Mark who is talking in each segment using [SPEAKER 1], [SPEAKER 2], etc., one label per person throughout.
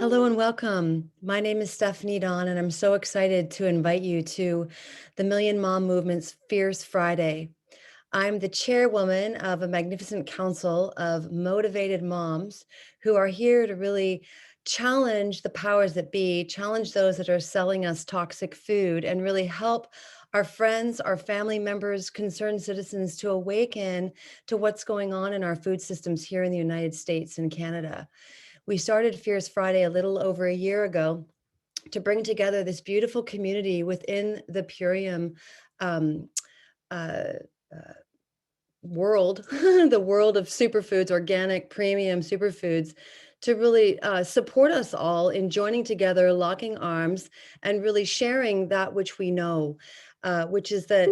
[SPEAKER 1] Hello and welcome. My name is Stephanie Don, and I'm so excited to invite you to the Million Mom Movement's Fierce Friday. I'm the chairwoman of a magnificent council of motivated moms who are here to really challenge the powers that be, challenge those that are selling us toxic food, and really help our friends, our family members, concerned citizens to awaken to what's going on in our food systems here in the United States and Canada. We started Fierce Friday a little over a year ago to bring together this beautiful community within the Purium um, uh, uh, world, the world of superfoods, organic premium superfoods, to really support us all in joining together, locking arms, and really sharing that which we know. Which is that,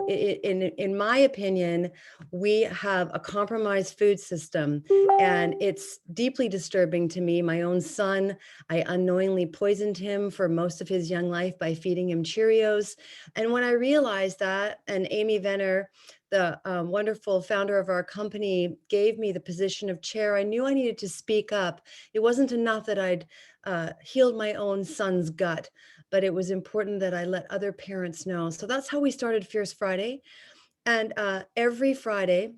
[SPEAKER 1] in my opinion, we have a compromised food system, and it's deeply disturbing to me. My own son, I unknowingly poisoned him for most of his young life by feeding him Cheerios. And when I realized that, and Amy Venner, the wonderful founder of our company, gave me the position of chair, I knew I needed to speak up. It wasn't enough that I'd healed my own son's gut, but it was important that I let other parents know. So that's how we started Fierce Friday. And every Friday,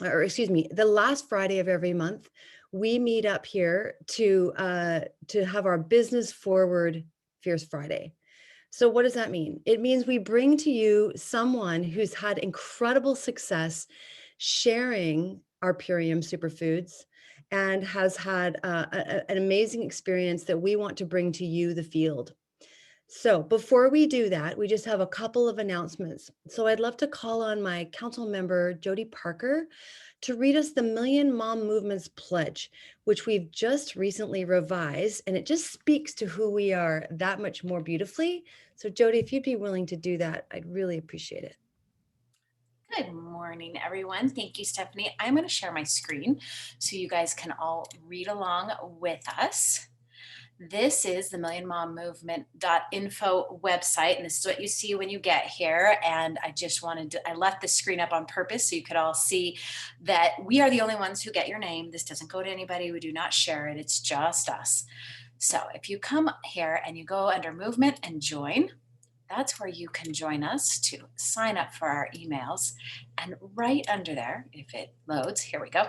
[SPEAKER 1] or excuse me, the last Friday of every month, we meet up here to have our business forward Fierce Friday. So what does that mean? It means we bring to you someone who's had incredible success sharing our Purium superfoods and has had an amazing experience that we want to bring to you, the field. So before we do that, we just have a couple of announcements. So I'd love to call on my council member, Jody Parker, to read us the Million Mom Movement's pledge, which we've just recently revised, and it just speaks to who we are that much more beautifully. So Jody, if you'd be willing to do that, I'd really appreciate it.
[SPEAKER 2] Good morning, everyone. Thank you, Stephanie. I'm going to share my screen so you guys can all read along with us. This is the Million Mom Movement.info website, and this is what you see when you get here. And I left the screen up on purpose so you could all see that we are the only ones who get your name. This doesn't go to anybody. We do not share it. It's just us. So if you come here and you go under movement and join, that's where you can join us to sign up for our emails. And right under there, if it loads, here we go.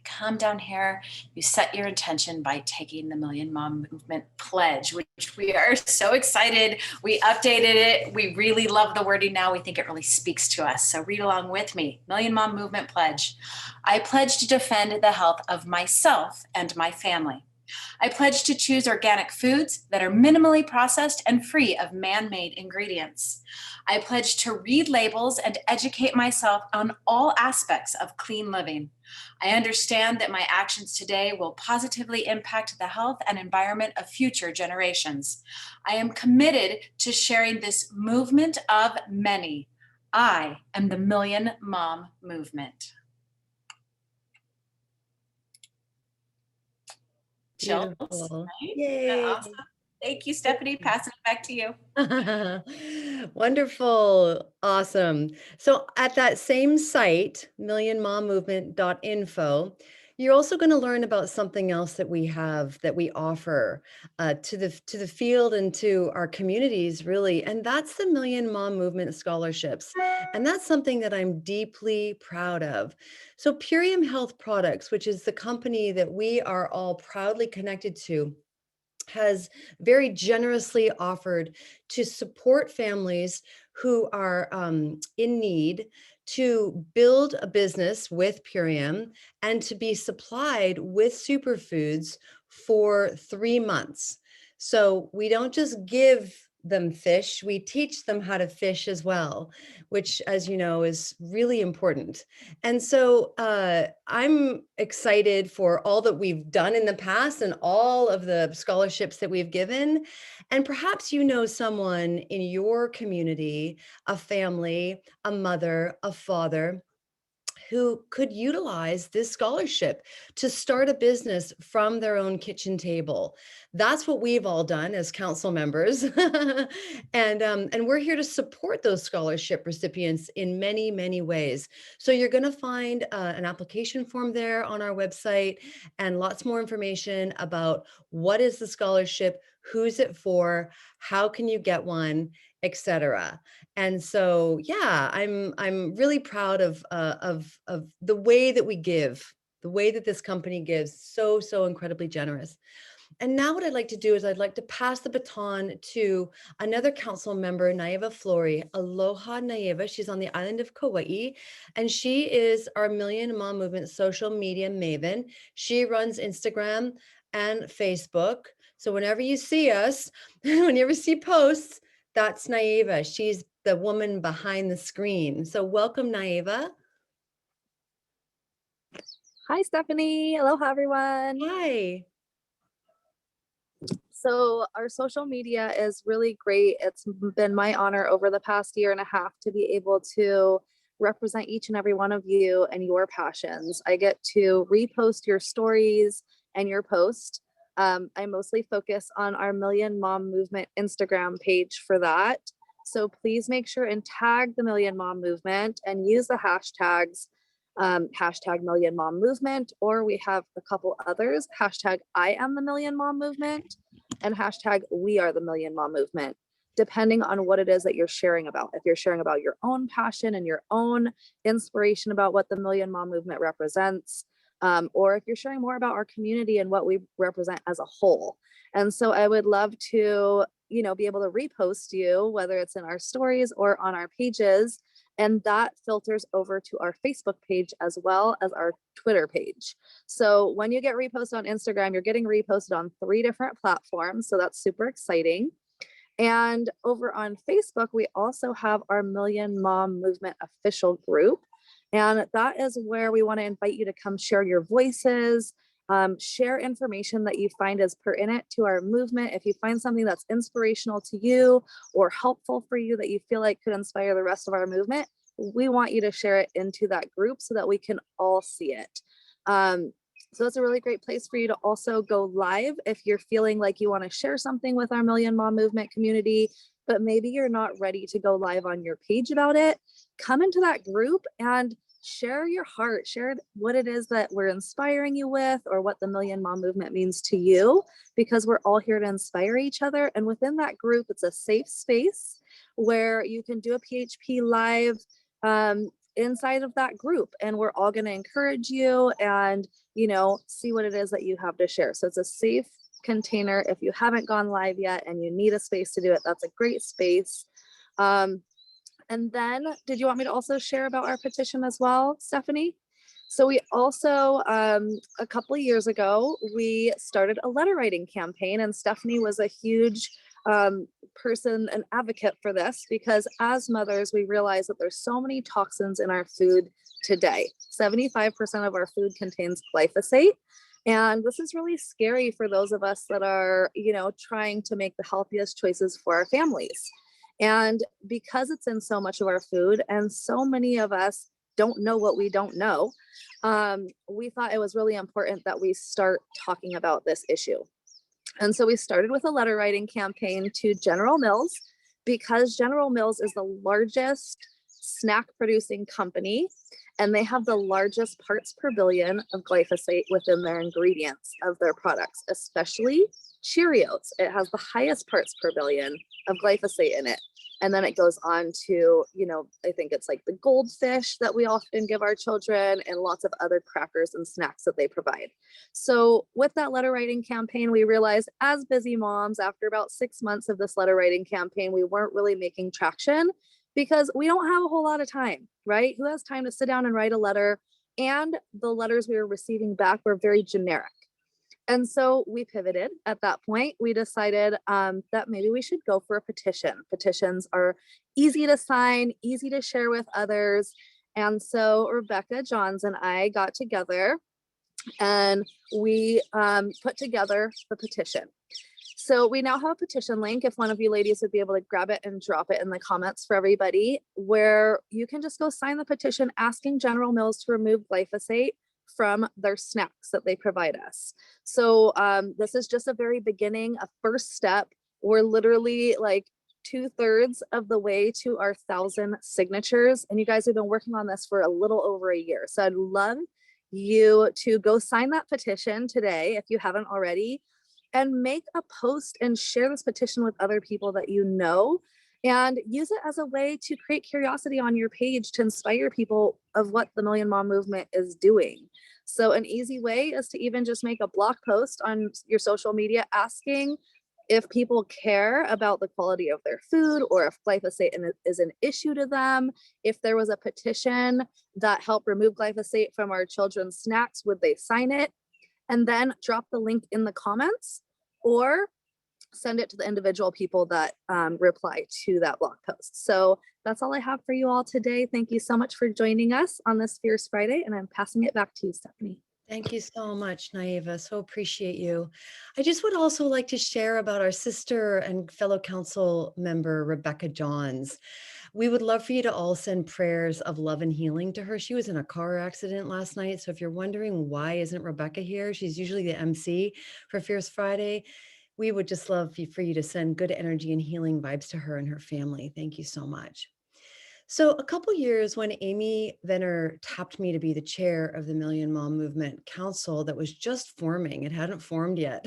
[SPEAKER 2] Come down here, you set your intention by taking the Million Mom Movement Pledge, which we are so excited. We updated it. We really love the wording now. We think it really speaks to us. So read along with me. Million Mom Movement Pledge. I pledge to defend the health of myself and my family. I pledge to choose organic foods that are minimally processed and free of man-made ingredients. I pledge to read labels and educate myself on all aspects of clean living. I understand that my actions today will positively impact the health and environment of future generations. I am committed to sharing this movement of many. I am the Million Mom Movement. Chills,
[SPEAKER 1] Beautiful.
[SPEAKER 2] right? Isn't that
[SPEAKER 1] Yay.
[SPEAKER 2] awesome? Thank you, Stephanie. Passing it back to you.
[SPEAKER 1] Wonderful. Awesome. So at that same site, millionmommovement.info, you're also going to learn about something else that we have, that we offer to the field and to our communities, really. And that's the Million Mom Movement scholarships. And that's something that I'm deeply proud of. So Purium Health Products, which is the company that we are all proudly connected to, has very generously offered to support families who are in need to build a business with Purium and to be supplied with superfoods for 3 months. So we don't just give them fish, we teach them how to fish as well, which, as you know, is really important. And so I'm excited for all that we've done in the past and all of the scholarships that we've given. And perhaps you know someone in your community, a family, a mother, a father, who could utilize this scholarship to start a business from their own kitchen table. That's what we've all done as council members. And we're here to support those scholarship recipients in many, many ways. So you're going to find an application form there on our website and lots more information about what is the scholarship, who's it for, how can you get one, etc. And so, yeah, I'm really proud of the way that we give, the way that this company gives, so incredibly generous. And now what I'd like to do is I'd like to pass the baton to another council member, Naiva Flory. Aloha, Naiva. She's on the island of Kauai, and she is our Million Mom Movement social media maven. She runs Instagram and Facebook. So whenever you see us, whenever you see posts, that's Naiva. She's the woman behind the screen. So welcome, Naiva.
[SPEAKER 3] Hi, Stephanie. Aloha, everyone.
[SPEAKER 1] Hi.
[SPEAKER 3] So our social media is really great. It's been my honor over the past year and a half to be able to represent each and every one of you and your passions. I get to repost your stories and your post. I mostly focus on our Million Mom Movement Instagram page for that. So please make sure and tag the Million Mom Movement and use the hashtags hashtag Million Mom Movement, or we have a couple others, hashtag I am the Million Mom Movement and hashtag we are the Million Mom Movement, depending on what it is that you're sharing about. If you're sharing about your own passion and your own inspiration about what the Million Mom Movement represents, or if you're sharing more about our community and what we represent as a whole. And so I would love to, be able to repost you, whether it's in our stories or on our pages. And that filters over to our Facebook page as well as our Twitter page. So when you get reposted on Instagram, you're getting reposted on 3 different platforms. So that's super exciting. And over on Facebook, we also have our Million Mom Movement official group. And that is where we want to invite you to come share your voices, share information that you find is pertinent to our movement. If you find something that's inspirational to you or helpful for you that you feel like could inspire the rest of our movement, we want you to share it into that group so that we can all see it. So it's a really great place for you to also go live if you're feeling like you want to share something with our Million Mom Movement community, but maybe you're not ready to go live on your page about it. Come into that group and share your heart, share what it is that we're inspiring you with or what the Million Mom Movement means to you, because we're all here to inspire each other. And within that group, it's a safe space where you can do a PHP live inside of that group, and we're all going to encourage you and see what it is that you have to share. So it's a safe container. If you haven't gone live yet and you need a space to do it, that's a great space. And then did you want me to also share about our petition as well, Stephanie? So we also, a couple of years ago, we started a letter writing campaign, and Stephanie was a huge person, an advocate for this, because as mothers, we realize that there's so many toxins in our food today. 75% of our food contains glyphosate. And this is really scary for those of us that are, trying to make the healthiest choices for our families. And because it's in so much of our food and so many of us don't know what we don't know, we thought it was really important that we start talking about this issue. And so we started with a letter writing campaign to General Mills, because General Mills is the largest snack producing company, and they have the largest parts per billion of glyphosate within their ingredients of their products, especially Cheerios. It has the highest parts per billion of glyphosate in it. And then it goes on to, I think it's like the goldfish that we often give our children and lots of other crackers and snacks that they provide. So with that letter writing campaign, we realized as busy moms, after about 6 months of this letter writing campaign, we weren't really making traction because we don't have a whole lot of time, right? Who has time to sit down and write a letter? And the letters we were receiving back were very generic. And so we pivoted at that point. We decided that maybe we should go for a petition. Petitions are easy to sign, easy to share with others. And so Rebecca Johns and I got together and we put together the petition. So we now have a petition link. If one of you ladies would be able to grab it and drop it in the comments for everybody, where you can just go sign the petition asking General Mills to remove glyphosate from their snacks that they provide us. So this is just a very beginning, a first step. We're literally like 2/3 of the way to our 1,000 signatures. And you guys have been working on this for a little over a year. So I'd love you to go sign that petition today if you haven't already, and make a post and share this petition with other people that you know, and use it as a way to create curiosity on your page to inspire people of what the Million Mom movement is doing. So an easy way is to even just make a blog post on your social media asking if people care about the quality of their food, or if glyphosate is an issue to them. If there was a petition that helped remove glyphosate from our children's snacks, would they sign it? And then drop the link in the comments, or send it to the individual people that reply to that blog post. So that's all I have for you all today. Thank you so much for joining us on this Fierce Friday, and I'm passing it back to you, Stephanie.
[SPEAKER 1] Thank you so much, Naiva. So appreciate you. I just would also like to share about our sister and fellow council member, Rebecca Johns. We would love for you to all send prayers of love and healing to her. She was in a car accident last night. So if you're wondering why isn't Rebecca here, she's usually the MC for Fierce Friday. We would just love for you to send good energy and healing vibes to her and her family. Thank you so much. So a couple years when Amy Venner tapped me to be the chair of the Million Mom Movement Council that was just forming, it hadn't formed yet.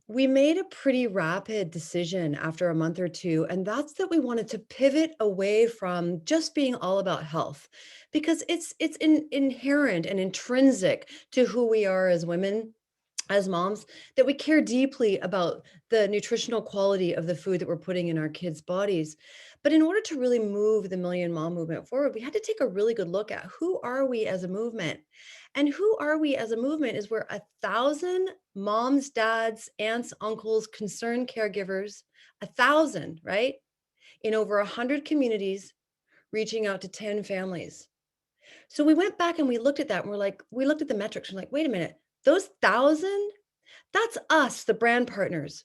[SPEAKER 1] We made a pretty rapid decision after a month or two, and that's that we wanted to pivot away from just being all about health, because it's inherent and intrinsic to who we are as women, as moms, that we care deeply about the nutritional quality of the food that we're putting in our kids' bodies. But in order to really move the Million Mom movement forward, we had to take a really good look at who are we as a movement. And who are we as a movement is we're 1,000 moms, dads, aunts, uncles, concerned caregivers, 1,000, right? In over 100 communities, reaching out to 10 families. So we went back and we looked at that, and we looked at the metrics. We're like, wait a minute, those 1,000, that's us, the brand partners.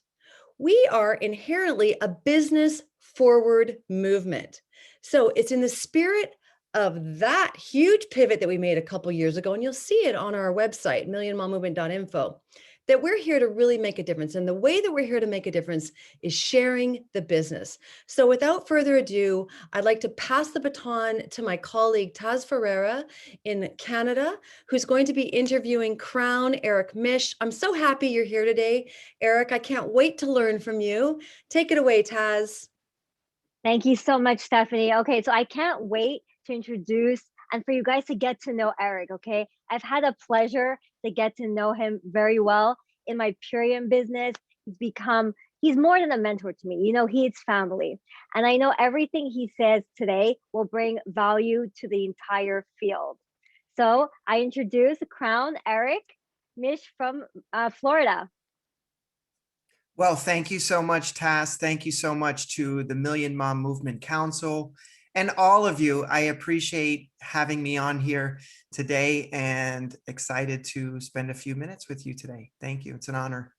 [SPEAKER 1] We are inherently a business forward movement. So it's in the spirit of that huge pivot that we made a couple years ago, and you'll see it on our website, millionmommovement.info, that we're here to really make a difference. And the way that we're here to make a difference is sharing the business. So without further ado, I'd like to pass the baton to my colleague, Taz Ferreira in Canada, who's going to be interviewing Crown Eric Misch. I'm so happy you're here today, Eric. I can't wait to learn from you. Take it away, Taz.
[SPEAKER 4] Thank you so much, Stephanie. Okay, so I can't wait to introduce and for you guys to get to know Eric, okay? I've had a pleasure to get to know him very well in my Purium business. He's more than a mentor to me. You know, he's family. And I know everything he says today will bring value to the entire field. So I introduce Crown Eric Misch from Florida.
[SPEAKER 5] Well, thank you so much, Tass. Thank you so much to the Million Mom Movement Council and all of you. I appreciate having me on here today and excited to spend a few minutes with you today. Thank you. It's an honor.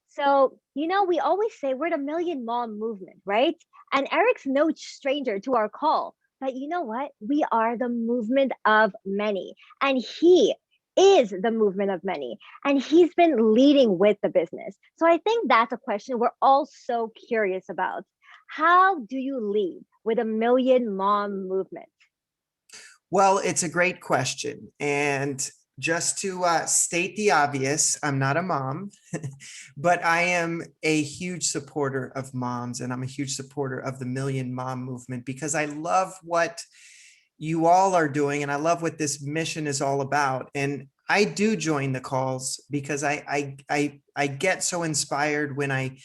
[SPEAKER 4] So, you know, we always say we're the Million Mom Movement, right? And Eric's no stranger to our call. But you know what? We are the movement of many. And he is the movement of many. And he's been leading with the business. So I think that's a question we're all so curious about. How do you lead with a Million Mom movement?
[SPEAKER 5] Well, it's a great question. And just to state the obvious, I'm not a mom, but I am a huge supporter of moms, and I'm a huge supporter of the Million Mom movement because I love what you all are doing, and I love what this mission is all about. And I do join the calls because I get so inspired when I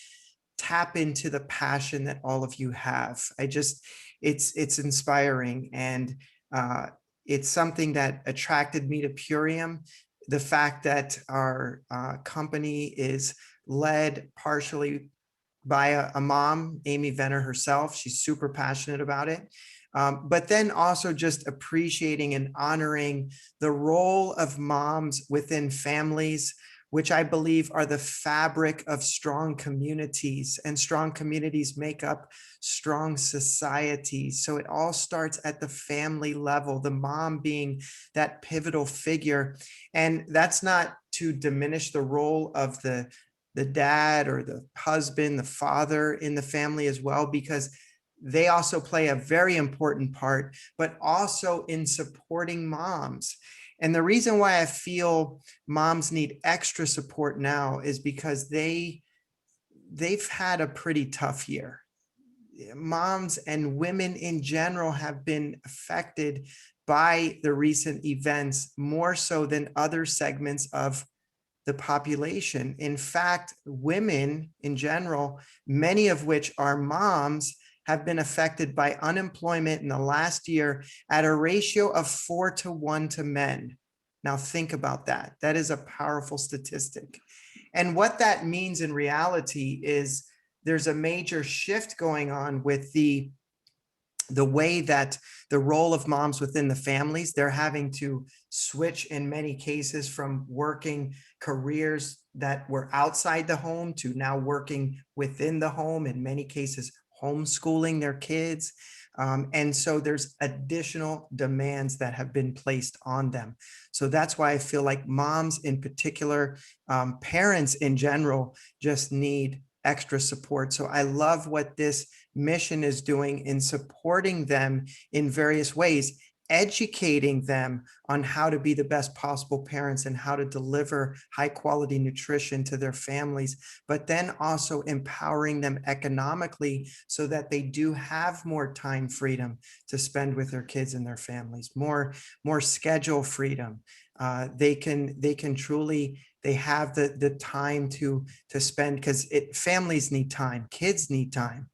[SPEAKER 5] tap into the passion that all of you have. It's inspiring, and it's something that attracted me to Purium. The fact that our company is led partially by a mom, Amy Venner herself. She's super passionate about it. But then also just appreciating and honoring the role of moms within families, which I believe are the fabric of strong communities, and strong communities make up strong societies. So it all starts at the family level, the mom being that pivotal figure. And that's not to diminish the role of the dad or the husband, the father in the family as well, because they also play a very important part, but also in supporting moms. And the reason why I feel moms need extra support now is because they've had a pretty tough year. Moms and women in general have been affected by the recent events more so than other segments of the population. In fact, women in general, many of which are moms, have been affected by unemployment in the last year at a ratio of 4-to-1 to men. Now think about that. That is a powerful statistic. And what that means in reality is there's a major shift going on with the way that the role of moms within the families, they're having to switch in many cases from working careers that were outside the home to now working within the home, in many cases homeschooling their kids. And so there's additional demands that have been placed on them. So that's why I feel like moms in particular, parents in general, just need extra support. So I love what this mission is doing in supporting them in various ways, educating them on how to be the best possible parents and how to deliver high quality nutrition to their families, but then also empowering them economically so that they do have more time freedom to spend with their kids and their families, more schedule freedom. They can truly, they have the time to spend, because families need time, kids need time,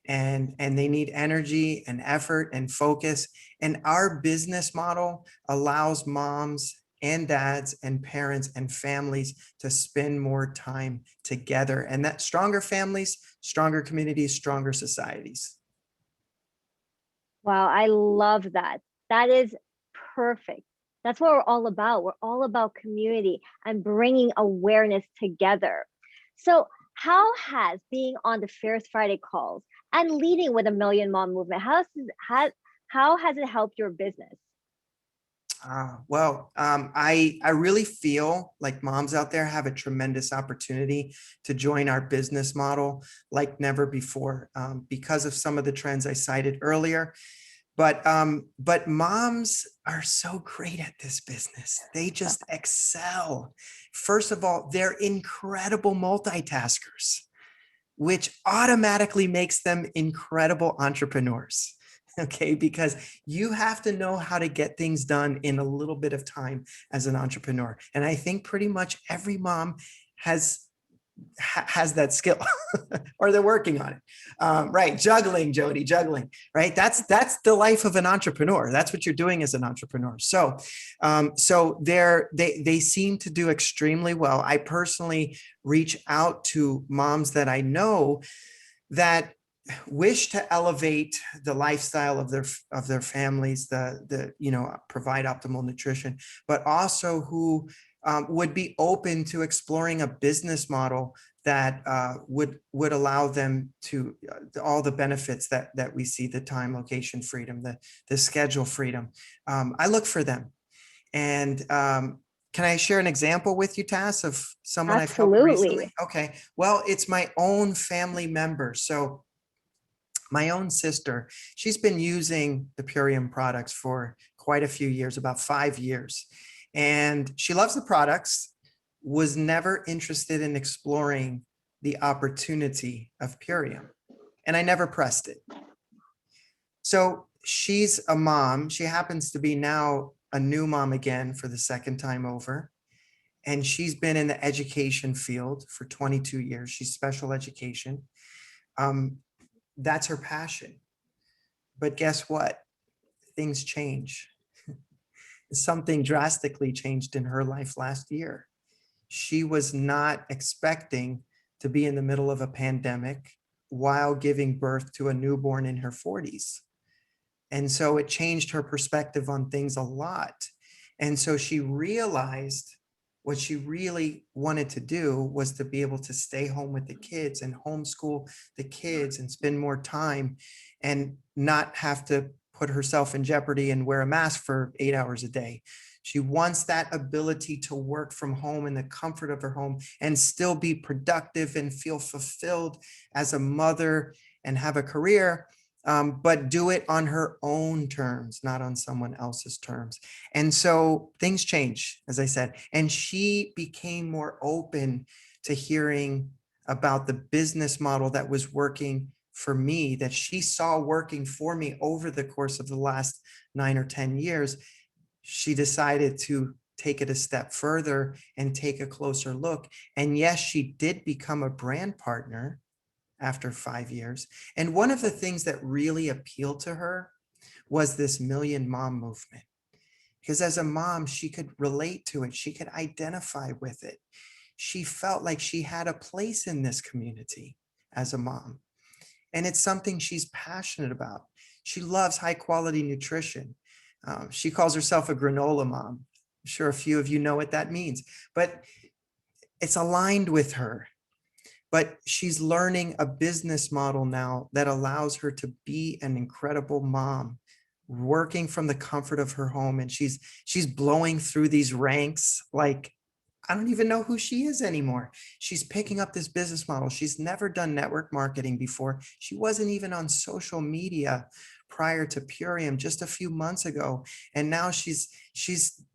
[SPEAKER 5] and they need energy and effort and focus. And our business model allows moms and dads and parents and families to spend more time together. And that stronger families, stronger communities, stronger societies.
[SPEAKER 4] Wow, I love that. That is perfect. That's what we're all about. We're all about community and bringing awareness together. So, how has being on the Fierce Friday calls and leading with a Million Mom movement, how has it helped your business?
[SPEAKER 5] I really feel like moms out there have a tremendous opportunity to join our business model like never before, because of some of the trends I cited earlier. But moms are so great at this business. They just excel. First of all, they're incredible multitaskers, which automatically makes them incredible entrepreneurs. Okay, because you have to know how to get things done in a little bit of time as an entrepreneur. And I think pretty much every mom has that skill or they're working on it. Right. Juggling, Jody, juggling, right? That's the life of an entrepreneur. That's what you're doing as an entrepreneur. So, they seem to do extremely well. I personally reach out to moms that I know that wish to elevate the lifestyle of their families, provide optimal nutrition, but also who would be open to exploring a business model that would allow them to all the benefits that we see, the time, location freedom, the schedule freedom. I look for them. And can I share an example with you, Tass, of someone I've helped recently?
[SPEAKER 4] Absolutely.
[SPEAKER 5] Okay. Well, it's my own family member. So my own sister, she's been using the Purium products for quite a few years, about 5 years. And she loves the products, was never interested in exploring the opportunity of Purium. And I never pressed it. So she's a mom. She happens to be now a new mom again for the second time over. And she's been in the education field for 22 years. She's special education. That's her passion. But guess what? Things change. Something drastically changed in her life last year. She was not expecting to be in the middle of a pandemic while giving birth to a newborn in her 40s. And so it changed her perspective on things a lot. And so she realized What she really wanted to do was to be able to stay home with the kids and homeschool the kids and spend more time and not have to put herself in jeopardy and wear a mask for 8 hours a day. She wants that ability to work from home in the comfort of her home and still be productive and feel fulfilled as a mother and have a career, but do it on her own terms, not on someone else's terms. And so things change, as I said, and she became more open to hearing about the business model that was working for me, that she saw working for me over the course of the last 9 or 10 years. She decided to take it a step further and take a closer look. And yes, she did become a brand partner after 5 years. And one of the things that really appealed to her was this Million Mom movement. Because as a mom, she could relate to it. She could identify with it. She felt like she had a place in this community as a mom. And it's something she's passionate about. She loves high quality nutrition. She calls herself a granola mom. I'm sure a few of you know what that means, but it's aligned with her. But she's learning a business model now that allows her to be an incredible mom, working from the comfort of her home. And she's blowing through these ranks like, I don't even know who she is anymore. She's picking up this business model. She's never done network marketing before. She wasn't even on social media prior to Purium just a few months ago. And now she's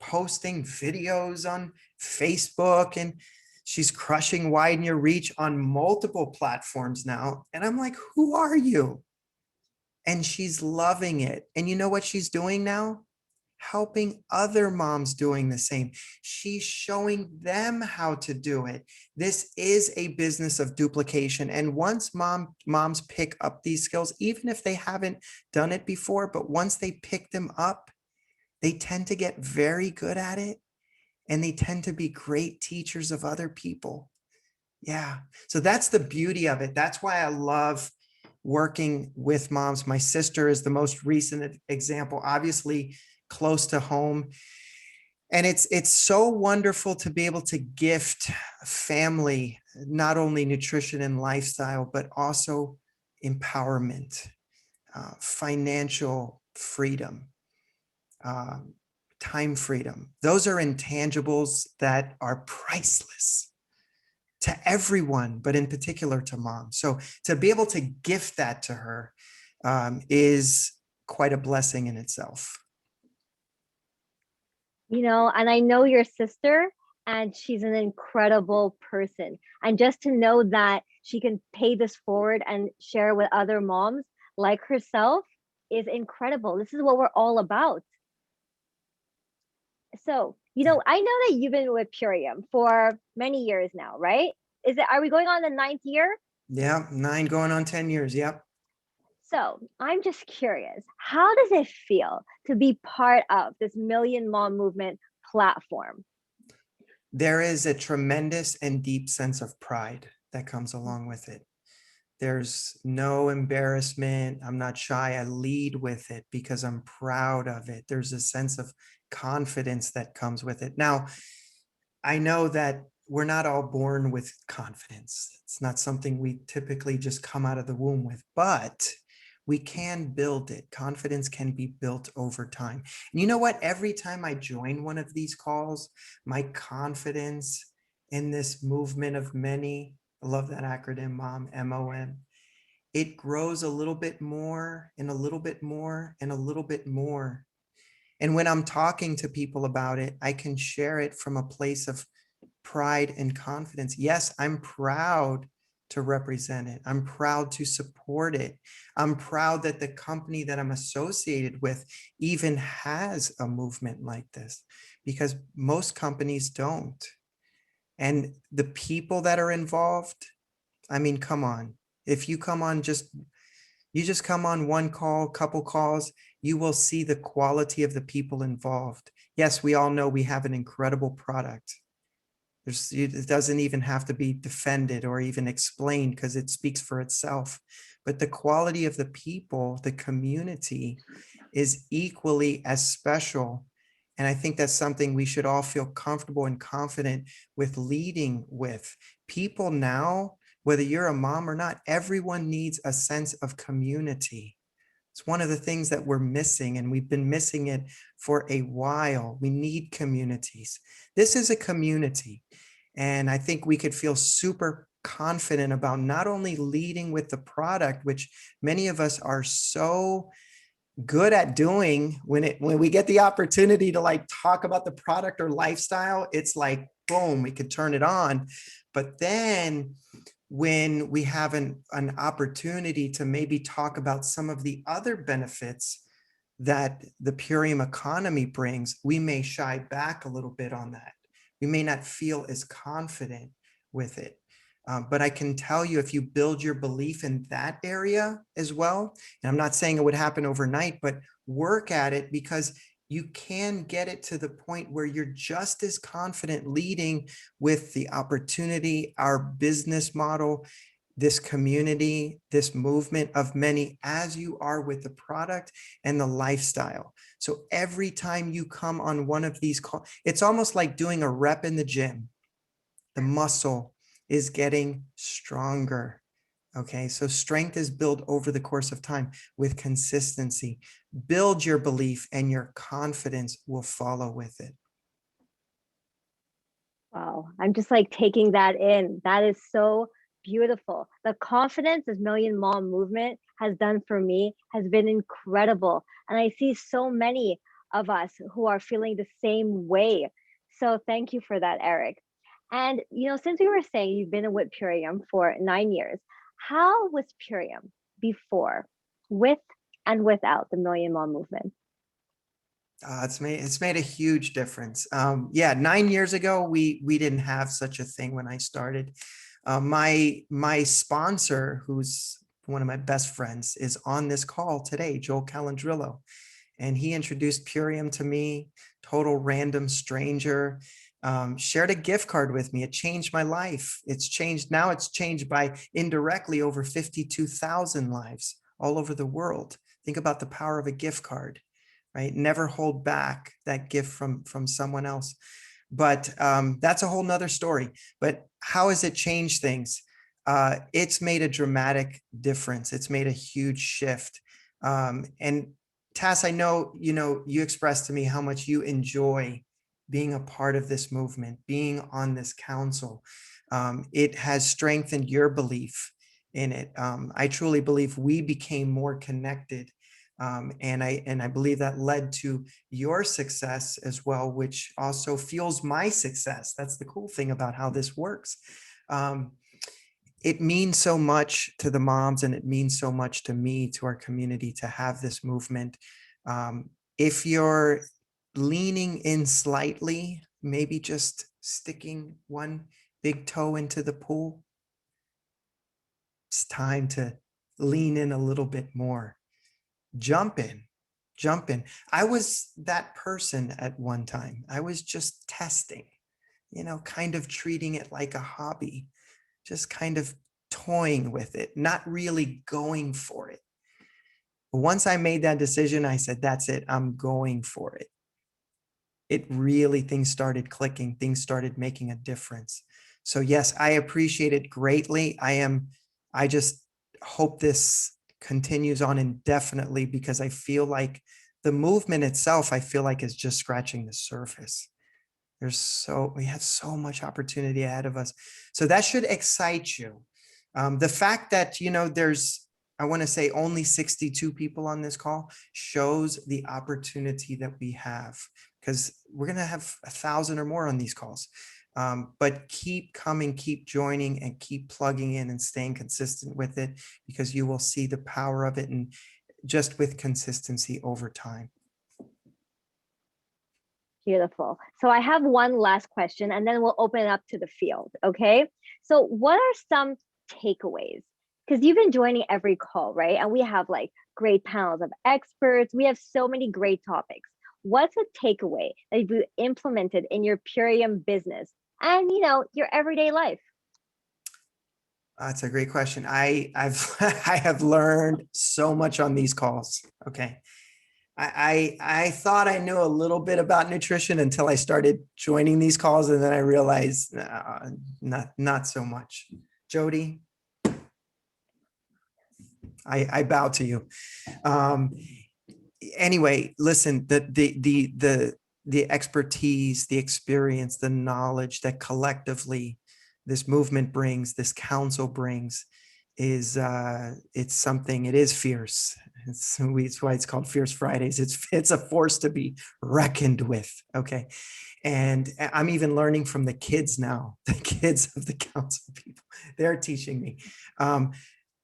[SPEAKER 5] posting videos on Facebook, and she's crushing Widen Your Reach on multiple platforms now. And I'm like, who are you? And she's loving it. And you know what she's doing now? Helping other moms doing the same. She's showing them how to do it. This is a business of duplication. And once moms pick up these skills, even if they haven't done it before, but once they pick them up, they tend to get very good at it. And they tend to be great teachers of other people. Yeah. So that's the beauty of it. That's why I love working with moms. My sister is the most recent example, obviously close to home. And it's so wonderful to be able to gift family, not only nutrition and lifestyle, but also empowerment, financial freedom, time freedom. Those are intangibles that are priceless to everyone, but in particular to mom. So to be able to gift that to her is quite a blessing in itself.
[SPEAKER 4] And I know your sister, and she's an incredible person. And just to know that she can pay this forward and share with other moms like herself is incredible. This is what we're all about. So, I know that you've been with Purium for many years now, right? Are we going on the 9th year?
[SPEAKER 5] Yeah, 9 going on 10 years. Yep.
[SPEAKER 4] So I'm just curious, how does it feel to be part of this Million Mom Movement platform?
[SPEAKER 5] There is a tremendous and deep sense of pride that comes along with it. There's no embarrassment. I'm not shy. I lead with it because I'm proud of it. There's a sense of confidence that comes with it. Now, I know that we're not all born with confidence. It's not something we typically just come out of the womb with, but we can build it. Confidence can be built over time. And you know what? Every time I join one of these calls, my confidence in this movement of many, I love that acronym, MOM, MOM, it grows a little bit more and a little bit more and a little bit more. And when I'm talking to people about it, I can share it from a place of pride and confidence. Yes, I'm proud to represent it. I'm proud to support it. I'm proud that the company that I'm associated with even has a movement like this, because most companies don't. And the people that are involved, I mean, come on. If you come on you just come on one call, couple calls, you will see the quality of the people involved. Yes, we all know we have an incredible product. It doesn't even have to be defended or even explained because it speaks for itself. But the quality of the people, the community, is equally as special And I think that's something we should all feel comfortable and confident with leading with. People now, whether you're a mom or not, everyone needs a sense of community. It's one of the things that we're missing, and we've been missing it for a while. We need communities. This is a community. And I think we could feel super confident about not only leading with the product, which many of us are so good at doing when we get the opportunity to like talk about the product or lifestyle, it's like, boom, we could turn it on. But then when we have an opportunity to maybe talk about some of the other benefits that the Purium economy brings, we may shy back a little bit on that. We may not feel as confident with it. But I can tell you, if you build your belief in that area as well, and I'm not saying it would happen overnight, but work at it, because you can get it to the point where you're just as confident leading with the opportunity, our business model, this community, this movement of many, as you are with the product and the lifestyle. So every time you come on one of these calls, it's almost like doing a rep in the gym. The muscle is getting stronger. Okay, so strength is built over the course of time with consistency. Build your belief and your confidence will follow with it.
[SPEAKER 4] Wow, I'm just like taking that in. That is so beautiful. The confidence this Million Mom movement has done for me has been incredible. And I see so many of us who are feeling the same way. So thank you for that, Eric. And since we were saying you've been with Purium for 9 years, how was Purium before, with and without the Million Mom movement?
[SPEAKER 5] It's made a huge difference. Yeah, 9 years ago, we didn't have such a thing when I started. My sponsor, who's one of my best friends, is on this call today, Joel Calandrillo, and he introduced Purium to me, total random stranger. Shared a gift card with me. It changed my life. It's changed. Now it's changed by indirectly over 52,000 lives all over the world. Think about the power of a gift card, right? Never hold back that gift from someone else. But that's a whole nother story. But how has it changed things? It's made a dramatic difference. It's made a huge shift. And Tass, I know, you expressed to me how much you enjoy being a part of this movement, being on this council. It has strengthened your belief in it. I truly believe we became more connected. And I believe that led to your success as well, which also fuels my success. That's the cool thing about how this works. It means so much to the moms, and it means so much to me, to our community, to have this movement. If you're leaning in slightly, maybe just sticking one big toe into the pool, it's time to lean in a little bit more. Jump in. I was that person at one time. I was just testing, kind of treating it like a hobby, just kind of toying with it, not really going for it. But once I made that decision, I said, that's it, I'm going for it. Things started clicking, things started making a difference. So yes, I appreciate it greatly. I just hope this continues on indefinitely, because I feel like the movement itself, I feel like, is just scratching the surface. We have so much opportunity ahead of us. So that should excite you. The fact that, there's, I want to say, only 62 people on this call shows the opportunity that we have, because we're going to have 1,000 or more on these calls. But keep coming, keep joining, and keep plugging in and staying consistent with it, because you will see the power of it, and just with consistency over time.
[SPEAKER 4] Beautiful. So I have one last question, and then we'll open it up to the field. Okay. So what are some takeaways? Because you've been joining every call, right? And we have like great panels of experts. We have so many great topics. What's a takeaway that you implemented in your Purium business and your everyday life?
[SPEAKER 5] That's a great question. I have learned so much on these calls. Okay. I thought I knew a little bit about nutrition until I started joining these calls, and then I realized not so much. Jody, I bow to you. Anyway, listen, the expertise, the experience, the knowledge that collectively this movement brings, this council brings, is it's something. It is fierce. It's why it's called Fierce Fridays. It's a force to be reckoned with. Okay, and I'm even learning from the kids now. The kids of the council people, they're teaching me.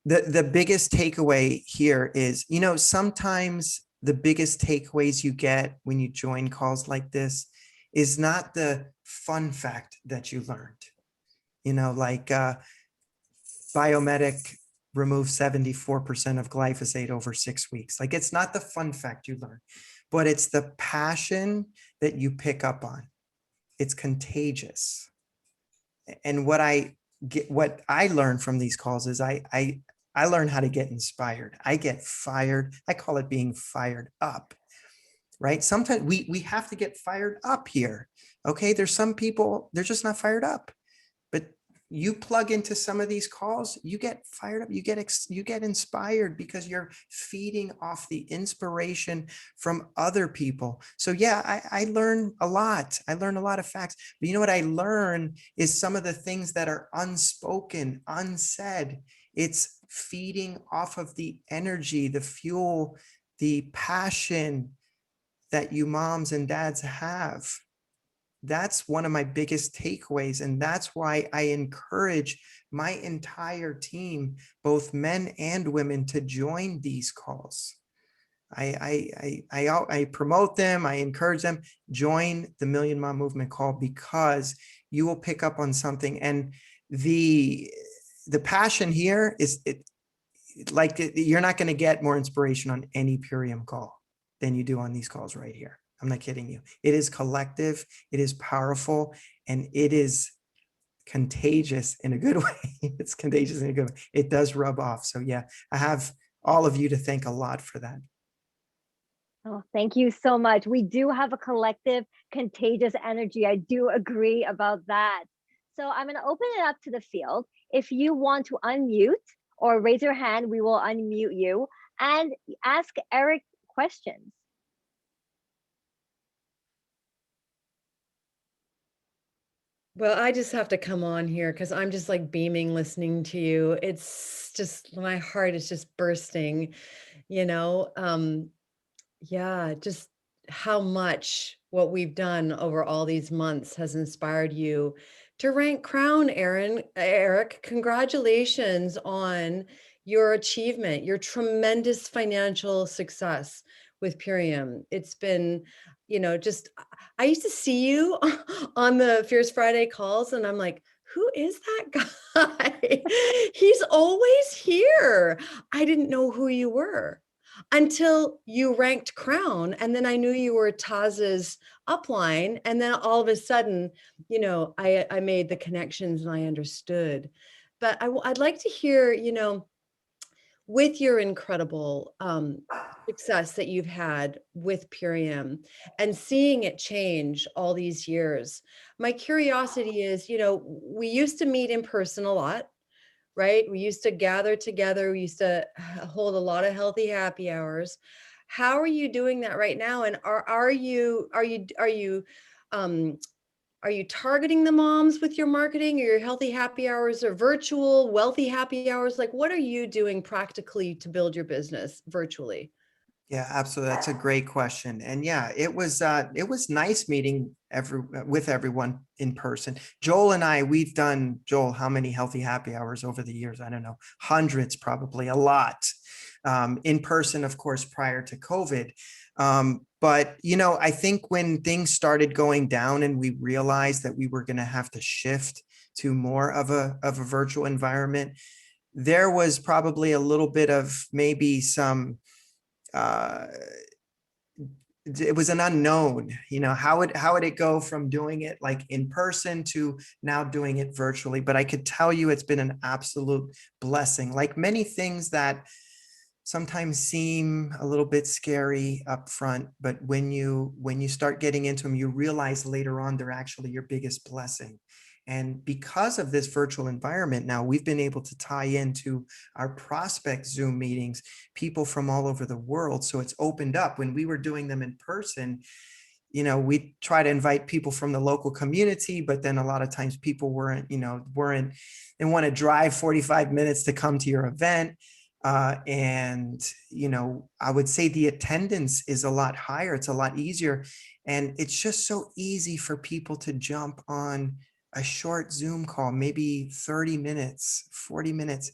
[SPEAKER 5] The biggest takeaway here is, sometimes the biggest takeaways you get when you join calls like this is not the fun fact that you learned. Like Biomedic removed 74% of glyphosate over 6 weeks. Like, it's not the fun fact you learn, but it's the passion that you pick up on. It's contagious. And what I learn from these calls is I learn how to get inspired. I get fired. I call it being fired up, right? Sometimes we have to get fired up here. Okay. There's some people, they're just not fired up, but you plug into some of these calls, you get fired up, you get inspired because you're feeding off the inspiration from other people. So yeah, I learn a lot. I learn a lot of facts, but you know what I learn is some of the things that are unspoken, unsaid. It's feeding off of the energy, the fuel, the passion that you moms and dads have. That's one of my biggest takeaways. And that's why I encourage my entire team, both men and women, to join these calls. I promote them. I encourage them, join the Million Mom Movement call, because you will pick up on something. And the passion here is you're not going to get more inspiration on any Purium call than you do on these calls right here. I'm not kidding you. It is collective, it is powerful, and it is contagious in a good way. It's contagious in a good way. It does rub off. So yeah, I have all of you to thank a lot for that.
[SPEAKER 4] Oh, thank you so much. We do have a collective contagious energy. I do agree about that. So I'm going to open it up to the field. If you want to unmute or raise your hand, we will unmute you and ask Eric questions.
[SPEAKER 1] Well, I just have to come on here because I'm just like beaming listening to you. It's just, my heart is just bursting, you know. Yeah, just how much what we've done over all these months has inspired you to rank crown, Eric. Congratulations on your achievement, your tremendous financial success with Purium. It's been, just I used to see you on the Fierce Friday calls, and I'm like, who is that guy? He's always here. I didn't know who you were until you ranked crown. And then I knew you were Taz's upline. And then all of a sudden, I made the connections and I understood. But I'd like to hear, with your incredible success that you've had with Purium and seeing it change all these years, my curiosity is, we used to meet in person a lot, right? We used to gather together. We used to hold a lot of healthy happy hours. How are you doing that right now? And are you targeting the moms with your marketing, or your healthy happy hours, or virtual wealthy happy hours? Like, what are you doing practically to build your business virtually?
[SPEAKER 5] Yeah, absolutely. That's a great question. And yeah, it was nice meeting with everyone in person. Joel and I, we've done, Joel, how many healthy happy hours over the years? I don't know, hundreds, probably a lot. In person, of course, prior to COVID. But, I think when things started going down and we realized that we were going to have to shift to more of a virtual environment, there was probably a little bit of maybe some, it was an unknown, how would it go from doing it like in person to now doing it virtually. But I could tell you it's been an absolute blessing. Like many things that sometimes seem a little bit scary up front, but when you start getting into them, you realize later on they're actually your biggest blessing. And because of this virtual environment now, we've been able to tie into our prospect Zoom meetings, people from all over the world. So it's opened up. When we were doing them in person, we try to invite people from the local community, but then a lot of times people they want to drive 45 minutes to come to your event. And I would say the attendance is a lot higher. It's a lot easier. And it's just so easy for people to jump on a short Zoom call, maybe 30 minutes, 40 minutes,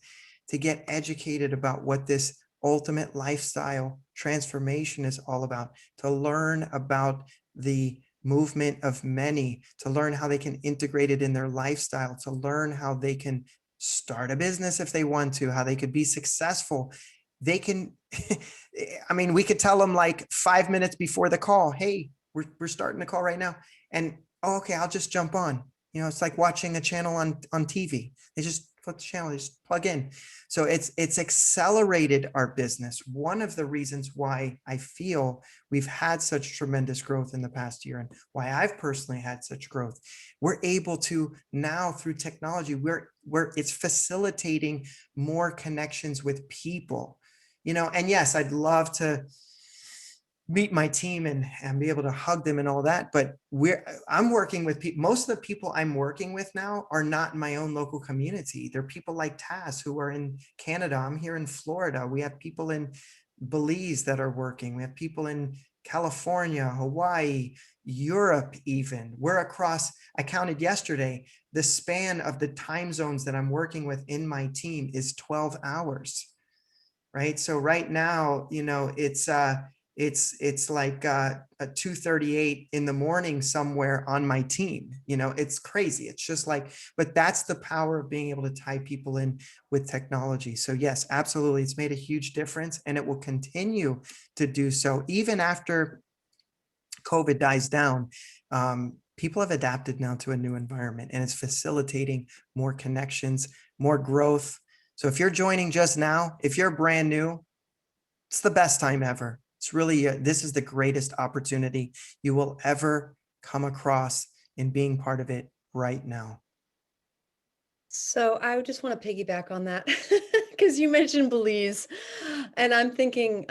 [SPEAKER 5] to get educated about what this ultimate lifestyle transformation is all about, to learn about the movement of many, to learn how they can integrate it in their lifestyle, to learn how they can start a business if they want to, how they could be successful. They can, I mean, we could tell them like 5 minutes before the call, hey, we're starting the call right now. And, oh, okay, I'll just jump on. It's like watching a channel on TV. They just put the channel, they just plug in. So it's accelerated our business. One of the reasons why I feel we've had such tremendous growth in the past year, and why I've personally had such growth, we're able to now, through technology, where it's facilitating more connections with people. And yes, I'd love to meet my team and be able to hug them and all that. But I'm working with people. Most of the people I'm working with now are not in my own local community. They're people like Taz who are in Canada. I'm here in Florida. We have people in Belize that are working. We have people in California, Hawaii, Europe even. We're across, I counted yesterday, the span of the time zones that I'm working with in my team is 12 hours, right? So right now, it's like a 2:38 in the morning somewhere on my team. It's crazy. It's just like, but that's the power of being able to tie people in with technology. So yes, absolutely. It's made a huge difference, and it will continue to do so even after COVID dies down. People have adapted now to a new environment, and it's facilitating more connections, more growth. So if you're joining just now, if you're brand new, it's the best time ever. It's really, this is the greatest opportunity you will ever come across in being part of it right now.
[SPEAKER 1] So I would just want to piggyback on that because you mentioned Belize, and I'm thinking,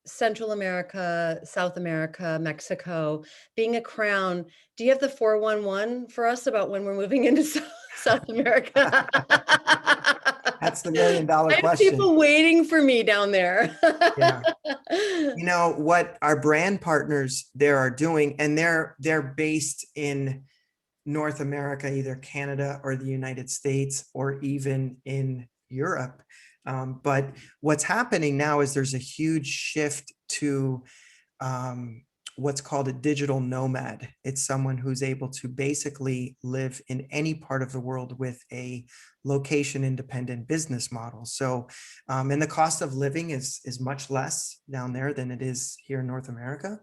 [SPEAKER 1] Central America, South America, Mexico, being a crown. Do you have the 411 for us about when we're moving into South America?
[SPEAKER 5] That's the $1 million
[SPEAKER 1] I have
[SPEAKER 5] question.
[SPEAKER 1] people waiting for me down there.
[SPEAKER 5] Yeah. What our brand partners there are doing, and they're based in North America, either Canada or the United States, or even in Europe. But what's happening now is there's a huge shift to what's called a digital nomad. It's someone who's able to basically live in any part of the world with a location independent business model. So, and the cost of living is much less down there than it is here in North America.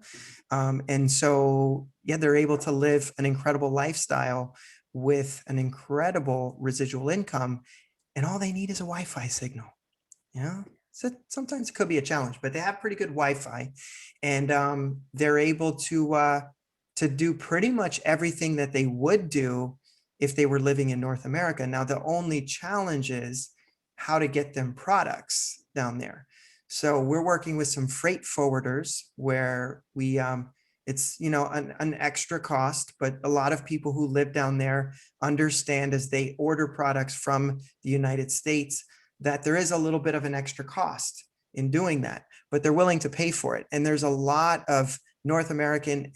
[SPEAKER 5] And so, yeah, they're able to live an incredible lifestyle with an incredible residual income, and all they need is a Wi-Fi signal. So sometimes it could be a challenge, but they have pretty good Wi-Fi, and they're able to do pretty much everything that they would do if they were living in North America. Now, the only challenge is how to get them products down there. So we're working with some freight forwarders where we, it's, an extra cost, but a lot of people who live down there understand as they order products from the United States that there is a little bit of an extra cost in doing that, but they're willing to pay for it. And there's a lot of North American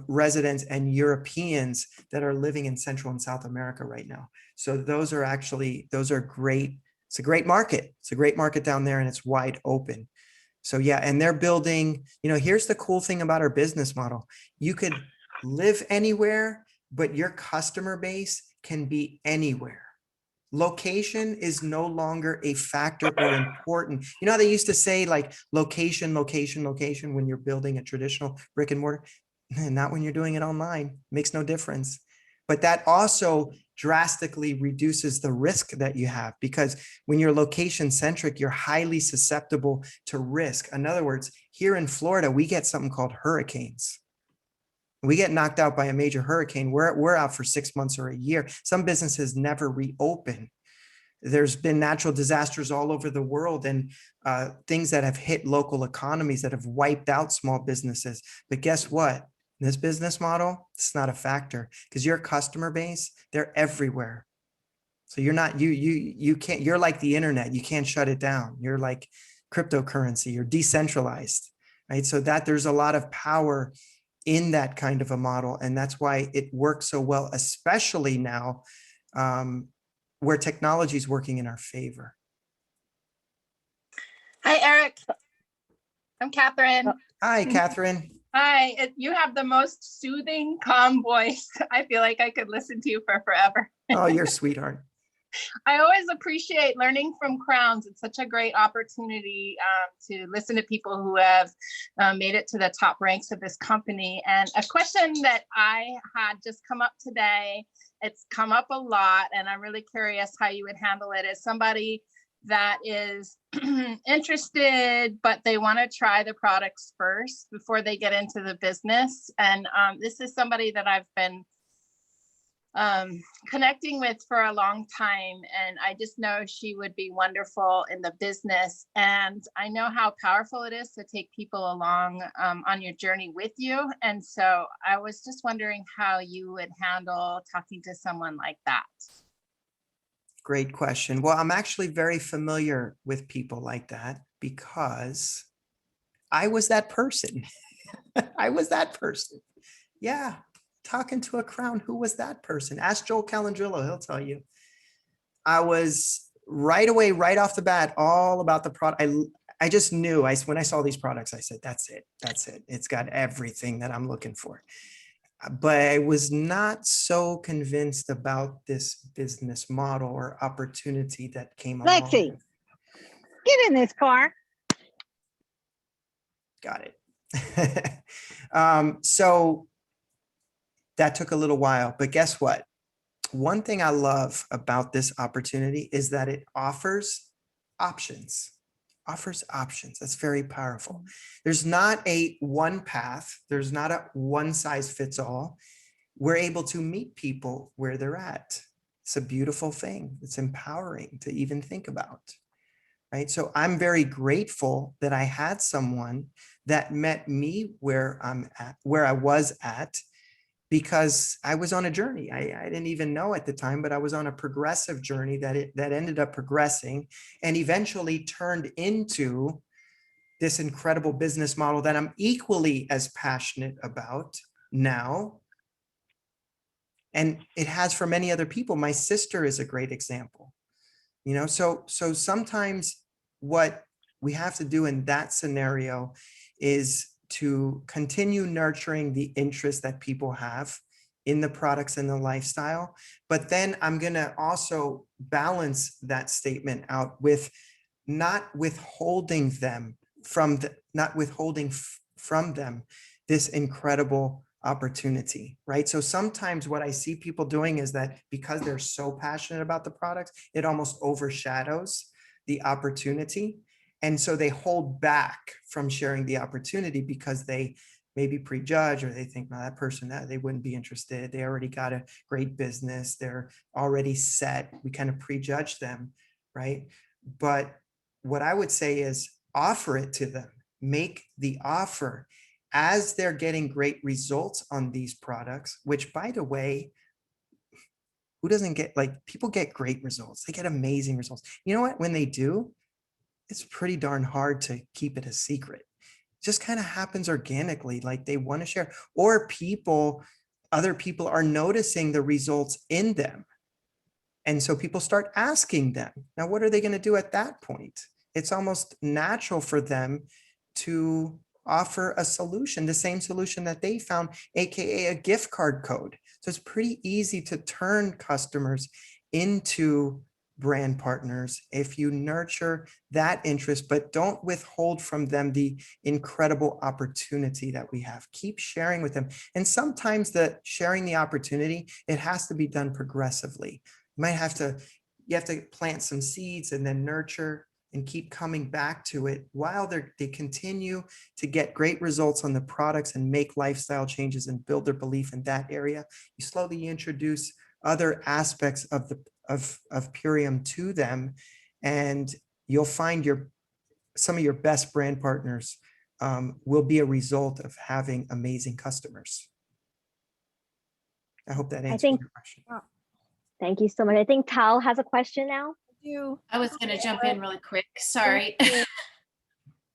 [SPEAKER 5] residents and Europeans that are living in Central and South America right now. So those are great. It's a great market. It's a great market down there, and it's wide open. So yeah, and they're building, here's the cool thing about our business model. You could live anywhere, but your customer base can be anywhere. Location is no longer a factor or important. How they used to say like location when you're building a traditional brick and mortar? Not when you're doing it online. Makes no difference. But that also drastically reduces the risk that you have, because when you're location centric, you're highly susceptible to risk. In other words, here in Florida, we get something called hurricanes. We get knocked out by a major hurricane, we're out for 6 months or a year. Some businesses never reopen. There's been natural disasters all over the world, and things that have hit local economies that have wiped out small businesses. But guess what? This business model, it's not a factor, because your customer base, they're everywhere. So you're not, you can't, you're like the internet. You can't shut it down. You're like cryptocurrency. You're decentralized, right? So that there's a lot of power in that kind of a model. And that's why it works so well, especially now, where technology is working in our favor.
[SPEAKER 6] Hi, Eric. I'm Catherine.
[SPEAKER 5] Hi, Catherine.
[SPEAKER 6] Hi. You have the most soothing, calm voice. I feel like I could listen to you for forever.
[SPEAKER 5] Oh, you're a sweetheart.
[SPEAKER 6] I always appreciate learning from crowns. It's such a great opportunity to listen to people who have made it to the top ranks of this company. And a question that I had just come up today, it's come up a lot, and I'm really curious how you would handle it as somebody that is interested, but they want to try the products first before they get into the business. And this is somebody that I've been connecting with for a long time, and I just know she would be wonderful in the business. And I know how powerful it is to take people along on your journey with you. And so I was just wondering how you would handle talking to someone like that.
[SPEAKER 5] Great question. Well, I'm actually very familiar with people like that because I was that person. I was that person. Yeah. Talking to a crown, who was that person? Ask Joel Calandrillo, he'll tell you. I was right away, right off the bat, all about the product. I just knew, when I saw these products, I said, that's it. That's it. It's got everything that I'm looking for. But I was not so convinced about this business model or opportunity that came along.
[SPEAKER 4] Lexi, get in this car.
[SPEAKER 5] Got it. So that took a little while, but guess what? One thing I love about this opportunity is that it offers options. That's very powerful. There's not a one path. There's not a one size fits all. We're able to meet people where they're at. It's a beautiful thing. It's empowering to even think about, right? So I'm very grateful that I had someone that met me where I'm at, where I was at, because I was on a journey. I didn't even know at the time, but I was on a progressive journey that ended up progressing and eventually turned into this incredible business model that I'm equally as passionate about now. And it has for many other people. My sister is a great example. You know, so sometimes what we have to do in that scenario is to continue nurturing the interest that people have in the products and the lifestyle. But then I'm going to also balance that statement out with not withholding from them this incredible opportunity, right? So sometimes what I see people doing is that because they're so passionate about the products, it almost overshadows the opportunity. And so they hold back from sharing the opportunity because they maybe prejudge, or they think, no, that person, they wouldn't be interested. They already got a great business. They're already set. We kind of prejudge them, right? But what I would say is offer it to them. Make the offer as they're getting great results on these products, which, by the way, who doesn't get, like, people get great results. They get amazing results. You know what? When they do, it's pretty darn hard to keep it a secret. It just kind of happens organically, like they want to share, or other people are noticing the results in them. And so people start asking them, now, what are they going to do at that point? It's almost natural for them to offer a solution, the same solution that they found, AKA a gift card code. So it's pretty easy to turn customers into brand partners, if you nurture that interest, but don't withhold from them the incredible opportunity that we have, keep sharing with them. And sometimes the sharing the opportunity, it has to be done progressively. You have to plant some seeds and then nurture and keep coming back to it while they continue to get great results on the products and make lifestyle changes and build their belief in that area. You slowly introduce other aspects of Purium to them, and you'll find some of your best brand partners will be a result of having amazing customers. I hope that
[SPEAKER 4] I
[SPEAKER 5] answers
[SPEAKER 4] think,
[SPEAKER 5] your question.
[SPEAKER 4] thank you so much. I think Tal has a question now.
[SPEAKER 7] You.
[SPEAKER 2] I was going to jump in really quick. Sorry.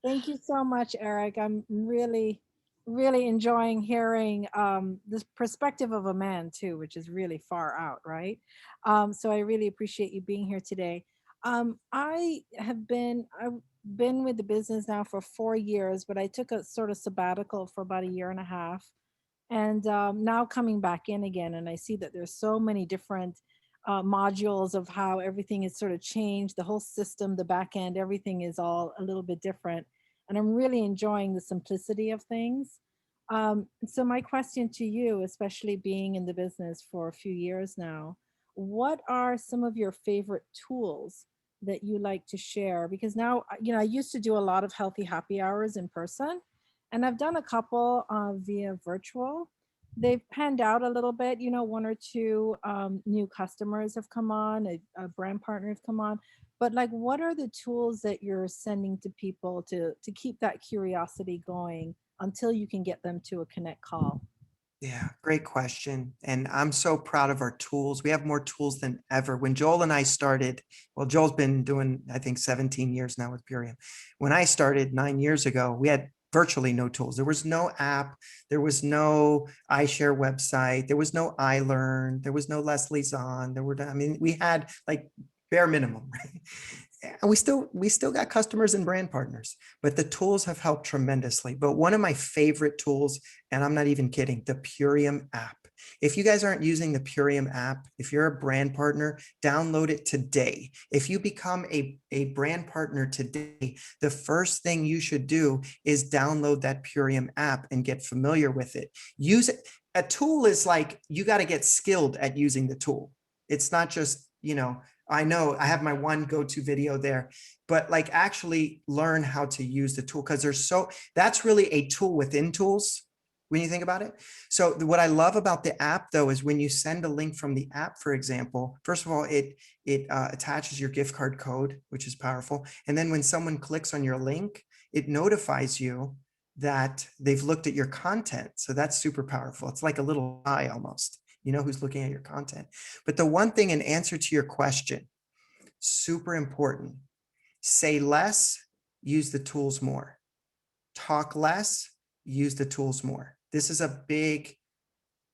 [SPEAKER 7] Thank you so much, Eric. I'm really, really enjoying hearing this perspective of a man too, which is really far out, right? So I really appreciate you being here today. I've been with the business now for 4 years, but I took a sort of sabbatical for about a year and a half, and now coming back in again, and I see that there's so many different modules of how everything is sort of changed, the whole system, the back end, everything is all a little bit different. And I'm really enjoying the simplicity of things. So my question to you, especially being in the business for a few years now, what are some of your favorite tools that you like to share? Because now, I used to do a lot of healthy happy hours in person, and I've done a couple via virtual. They've panned out a little bit, 1 or 2 new customers have come on, a brand partner have come on. But like, what are the tools that you're sending to people to keep that curiosity going until you can get them to a connect call?
[SPEAKER 5] Yeah, great question. And I'm so proud of our tools. We have more tools than ever. When Joel and I started, well, Joel's been doing, I think, 17 years now with Purium. When I started 9 years ago, we had virtually no tools. There was no app. There was no iShare website. There was no iLearn. There was no Leslie's On. We had like bare minimum, right? And we still got customers and brand partners, but the tools have helped tremendously. But one of my favorite tools, and I'm not even kidding, the Purium app. If you guys aren't using the Purium app, if you're a brand partner, download it today. If you become a brand partner today, the first thing you should do is download that Purium app and get familiar with it. Use it. A tool is like, you got to get skilled at using the tool. It's not just, I know I have my one go-to video there, but like actually learn how to use the tool, because that's really a tool within tools when you think about it. So what I love about the app though, is when you send a link from the app, for example, first of all, it attaches your gift card code, which is powerful. And then when someone clicks on your link, it notifies you that they've looked at your content. So that's super powerful. It's like a little eye almost. You know who's looking at your content. But the one thing in answer to your question, super important, say less, use the tools more. Talk less, use the tools more. This is a big,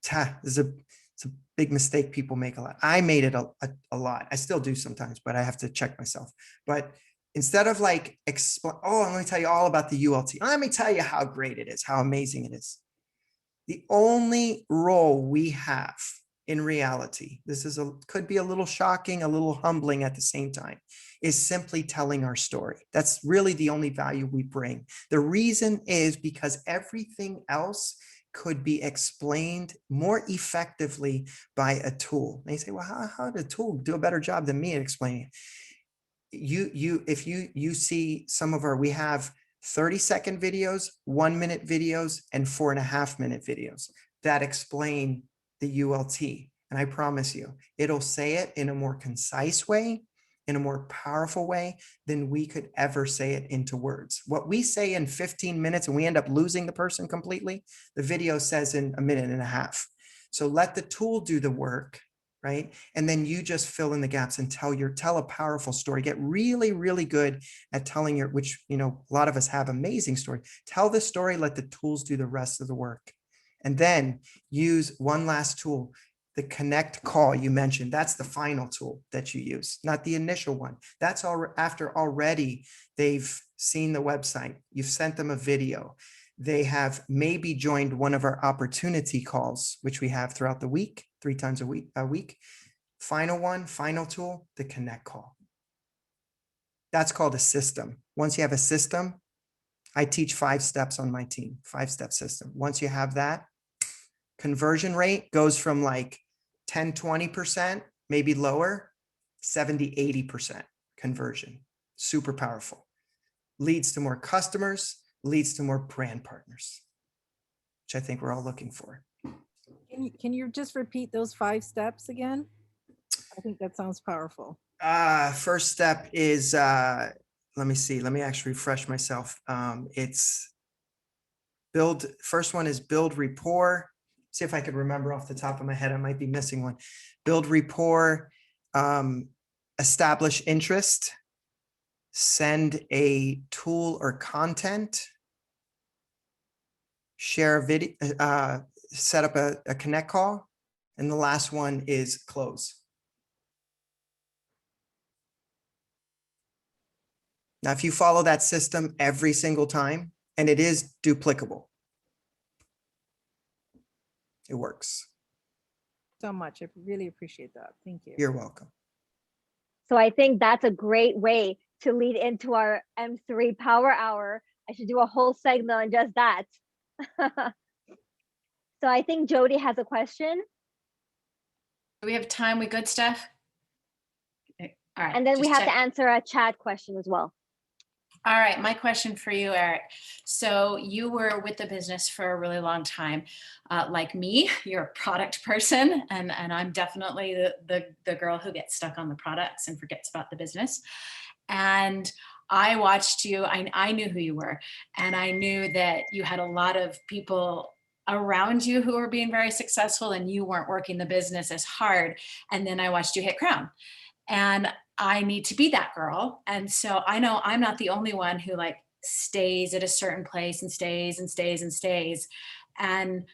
[SPEAKER 5] it's a big mistake people make a lot. I made it a lot. I still do sometimes, but I have to check myself. But instead of like, I'm going to tell you all about the ULT. Let me tell you how great it is, how amazing it is. The only role we have in reality, could be a little shocking, a little humbling at the same time, is simply telling our story. That's really the only value we bring. The reason is because everything else could be explained more effectively by a tool. And you say, well, how did a tool do a better job than me at explaining it? If you see we have 30-second videos, 1-minute videos, and 4.5-minute videos that explain the ULT. And I promise you, it'll say it in a more concise way, in a more powerful way than we could ever say it into words. What we say in 15 minutes and we end up losing the person completely, the video says in 1.5 minutes. So let the tool do the work, right? And then you just fill in the gaps and tell a powerful story. Get really, really good at telling which, a lot of us have amazing story. Tell the story, let the tools do the rest of the work. And then use one last tool, the connect call you mentioned. That's the final tool that you use, not the initial one. That's after already they've seen the website. You've sent them a video. They have maybe joined one of our opportunity calls, which we have throughout the week, 3 times a week. Final tool, the connect call. That's called a system. Once you have a system, I teach 5 steps on my team, 5-step system. Once you have that, conversion rate goes from like 10, 20%, maybe lower, 70, 80% conversion. Super powerful. Leads to more customers, leads to more brand partners, which I think we're all looking for.
[SPEAKER 7] Can you just repeat those 5 steps again? I think that sounds powerful.
[SPEAKER 5] First step is, let me see, let me actually refresh myself. It's first one is build rapport. See if I could remember off the top of my head, I might be missing one. Build rapport, establish interest, send a tool or content, share a video, set up a connect call, and the last one is close. Now, if you follow that system every single time, and it is duplicable, it works.
[SPEAKER 7] So much. I really appreciate that. Thank you.
[SPEAKER 5] You're welcome.
[SPEAKER 4] So I think that's a great way to lead into our M3 Power Hour. I should do a whole segment on just that. So I think Jody has a question.
[SPEAKER 2] Do we have time? We good, Steph? Okay. All right.
[SPEAKER 4] And then we
[SPEAKER 2] just
[SPEAKER 4] have to answer a chat question as well.
[SPEAKER 2] All right, my question for you, Eric. So you were with the business for a really long time. Like me, you're a product person, and I'm definitely the girl who gets stuck on the products and forgets about the business. And I watched you, I knew who you were, and I knew that you had a lot of people around you who were being very successful and you weren't working the business as hard. And then I watched you hit Crown. And I need to be that girl. And so I know I'm not the only one who like stays at a certain place and stays and stays and stays. And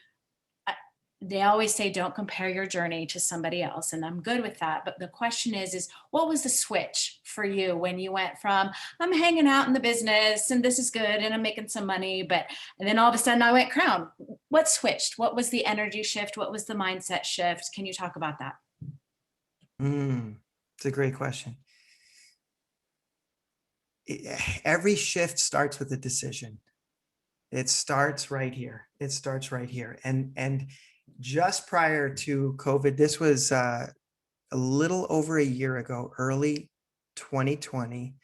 [SPEAKER 2] they always say, don't compare your journey to somebody else. And I'm good with that. But the question is what was the switch for you when you went from, I'm hanging out in the business and this is good and I'm making some money, and then all of a sudden I went Crown. What switched? What was the energy shift? What was the mindset shift? Can you talk about that?
[SPEAKER 5] It's a great question. Every shift starts with a decision. It starts right here. It starts right here. And just prior to COVID, this was a little over a year ago, early 2020,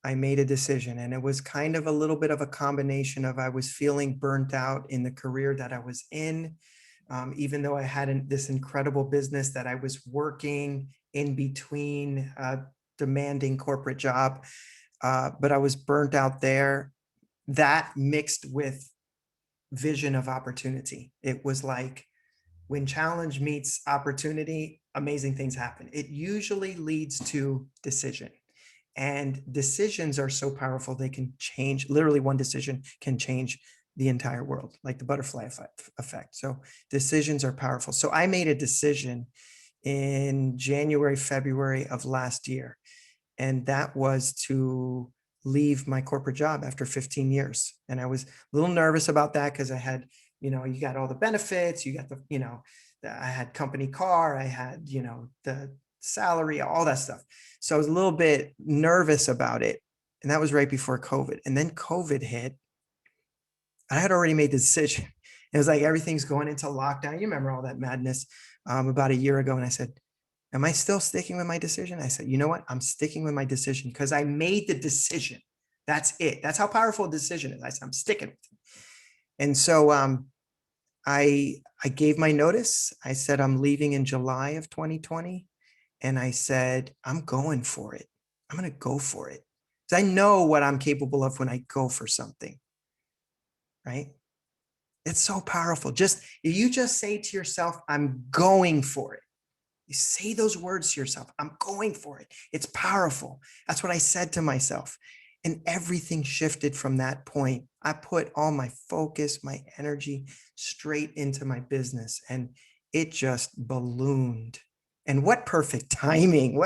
[SPEAKER 5] I made a decision, and it was kind of a little bit of a combination of I was feeling burnt out in the career that I was in. Even though I had this incredible business that I was working in between demanding corporate job, but I was burnt out there. That mixed with vision of opportunity. It was like when challenge meets opportunity, amazing things happen. It usually leads to decision. And decisions are so powerful, they can change, literally one decision can change the entire world, like the butterfly effect. So decisions are powerful. So I made a decision in January, February of last year, and that was to leave my corporate job after 15 years. And I was a little nervous about that because I had, you got all the benefits, you got I had company car, I had, the salary, all that stuff. So I was a little bit nervous about it. And that was right before COVID. And then COVID hit. I had already made the decision. It was like everything's going into lockdown. You remember all that madness about a year ago. And I said, am I still sticking with my decision? I said, you know what? I'm sticking with my decision because I made the decision. That's it. That's how powerful a decision is. I said, I'm sticking with it. And so I gave my notice. I said, I'm leaving in July of 2020. And I said, I'm going for it. I'm going to go for it. Because I know what I'm capable of when I go for something. Right? It's so powerful. You just say to yourself, I'm going for it. You say those words to yourself, I'm going for it. It's powerful. That's what I said to myself. And everything shifted from that point. I put all my focus, my energy straight into my business, and it just ballooned. And what perfect timing.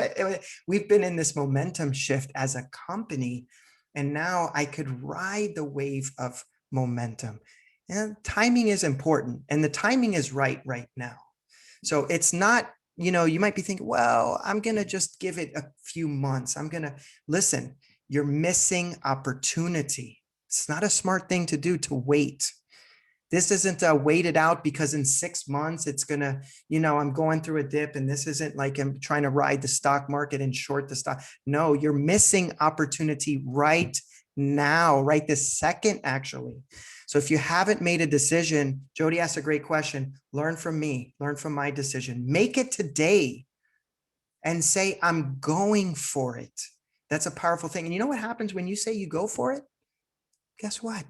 [SPEAKER 5] We've been in this momentum shift as a company, and now I could ride the wave of momentum. And timing is important, and the timing is right now. So it's not you might be thinking, well, I'm going to just give it a few months. Listen, you're missing opportunity. It's not a smart thing to do to wait. This isn't wait it out because in 6 months it's going to, I'm going through a dip, and this isn't like I'm trying to ride the stock market and short the stock. No, you're missing opportunity right now, right this second, actually. So if you haven't made a decision, Jody asked a great question. Learn from me, learn from my decision. Make it today and say, I'm going for it. That's a powerful thing. And you know what happens when you say you go for it? Guess what?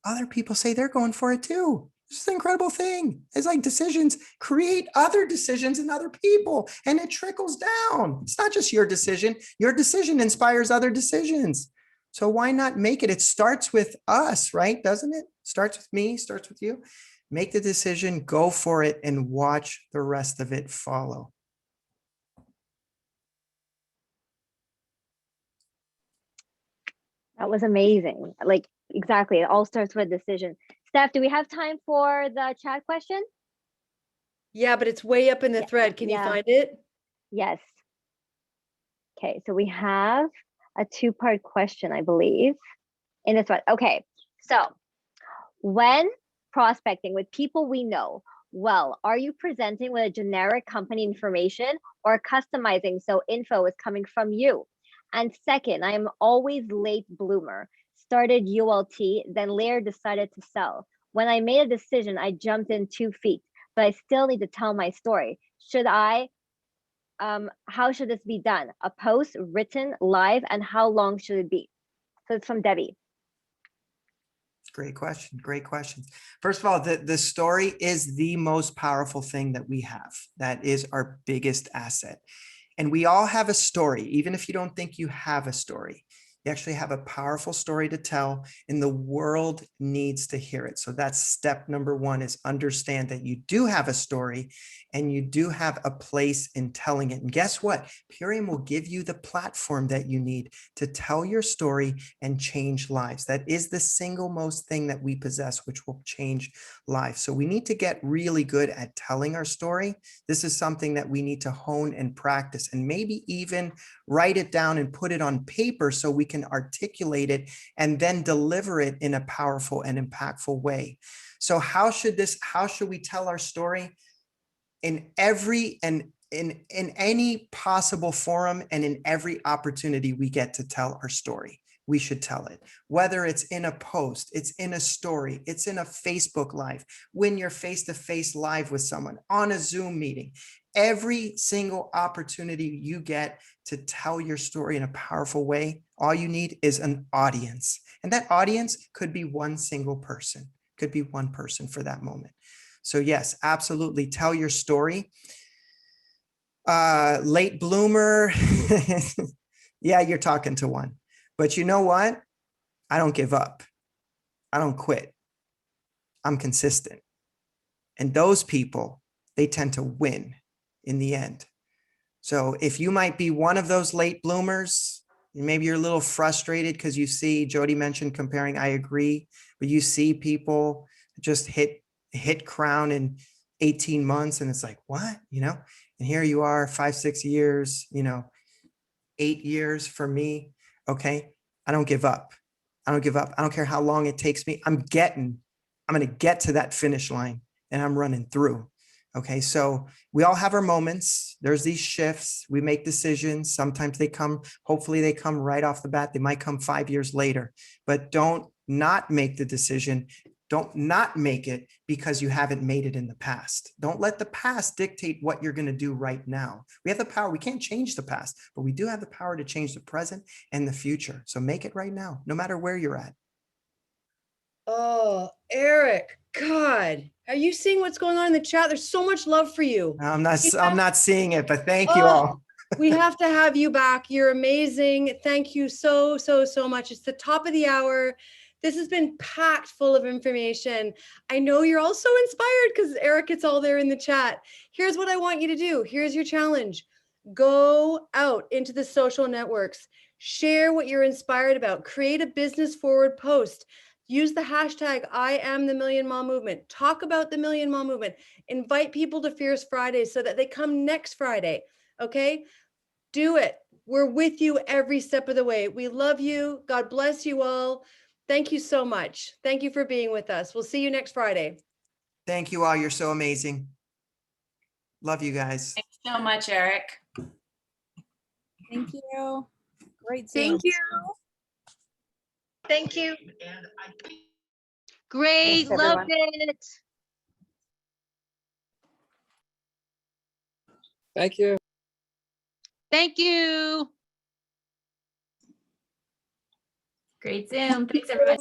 [SPEAKER 5] Other people say they're going for it too. It's an incredible thing. It's like decisions create other decisions in other people, and it trickles down. It's not just your decision. Your decision inspires other decisions. So why not make it? It starts with us, right? Doesn't it? Starts with me, starts with you. Make the decision, go for it, and watch the rest of it follow.
[SPEAKER 4] That was amazing. Like, exactly. It all starts with a decision. Steph, do we have time for the chat question?
[SPEAKER 1] Yeah, but it's way up in the thread. Can you find it?
[SPEAKER 4] Yes. Okay, so we have a two-part question, I believe, in this one. Okay, so when prospecting with people we know, well, are you presenting with a generic company information or customizing so info is coming from you? And second, I am always late bloomer. Started ULT, then later decided to sell. When I made a decision, I jumped in 2 feet, but I still need to tell my story. How should this be done? A post, written, live, and how long should it be? So it's from Debbie.
[SPEAKER 5] Great question. Great questions. First of all, the story is the most powerful thing that we have. That is our biggest asset. And we all have a story, even if you don't think you have a story. You actually have a powerful story to tell, and the world needs to hear it. So that's step number one, is understand that you do have a story and you do have a place in telling it. And guess what? Purium will give you the platform that you need to tell your story and change lives. That is the single most thing that we possess, which will change lives. So we need to get really good at telling our story. This is something that we need to hone and practice, and maybe even write it down and put it on paper so we can articulate it and then deliver it in a powerful and impactful way. So how should we tell our story? In any possible forum and in every opportunity we get to tell our story, we should tell it. Whether it's in a post, it's in a story, it's in a Facebook Live, when you're face-to-face live with someone, on a Zoom meeting, every single opportunity you get to tell your story in a powerful way, all you need is an audience. And that audience could be one single person, could be one person for that moment. So yes, absolutely, tell your story. Late bloomer, yeah, you're talking to one. But you know what? I don't give up. I don't quit. I'm consistent. And those people, they tend to win in the end. So if you might be one of those late bloomers, maybe you're a little frustrated because you see, Jody mentioned comparing, I agree, but you see people just hit crown in 18 months and it's like, what, and here you are 5-6 years, 8 years for me. Okay. I don't give up. I don't give up. I don't care how long it takes me. I'm going to get to that finish line and I'm running through. Okay. So we all have our moments. There's these shifts. We make decisions. Sometimes hopefully they come right off the bat. They might come 5 years later, but don't not make the decision. Don't not make it because you haven't made it in the past. Don't let the past dictate what you're going to do right now. We have the power. We can't change the past, but we do have the power to change the present and the future. So make it right now, no matter where you're at.
[SPEAKER 1] Oh, Eric, God, are you seeing what's going on in the chat? There's so much love for you.
[SPEAKER 5] I'm not seeing it, but thank you all.
[SPEAKER 1] We have to have you back. You're amazing. Thank you so much. It's the top of the hour. This has been packed full of information. I know you're all so inspired because Eric, it's all there in the chat. Here's what I want you to do. Here's your challenge. Go out into the social networks. Share what you're inspired about. Create a business forward post. Use the hashtag I am the Million Mom Movement. Talk about the Million Mom Movement. Invite people to Fierce Fridays so that they come next Friday. Okay? Do it. We're with you every step of the way. We love you. God bless you all. Thank you so much. Thank you for being with us. We'll see you next Friday.
[SPEAKER 5] Thank you all. You're so amazing. Love you guys.
[SPEAKER 2] Thanks so much, Eric.
[SPEAKER 7] Thank you. Great Zoom.
[SPEAKER 8] Thank you. Thank you. Great,
[SPEAKER 4] Thanks,
[SPEAKER 8] loved
[SPEAKER 4] everyone.
[SPEAKER 8] it.
[SPEAKER 9] Thank you.
[SPEAKER 8] Thank you.
[SPEAKER 2] Great Zoom. Thanks, everyone.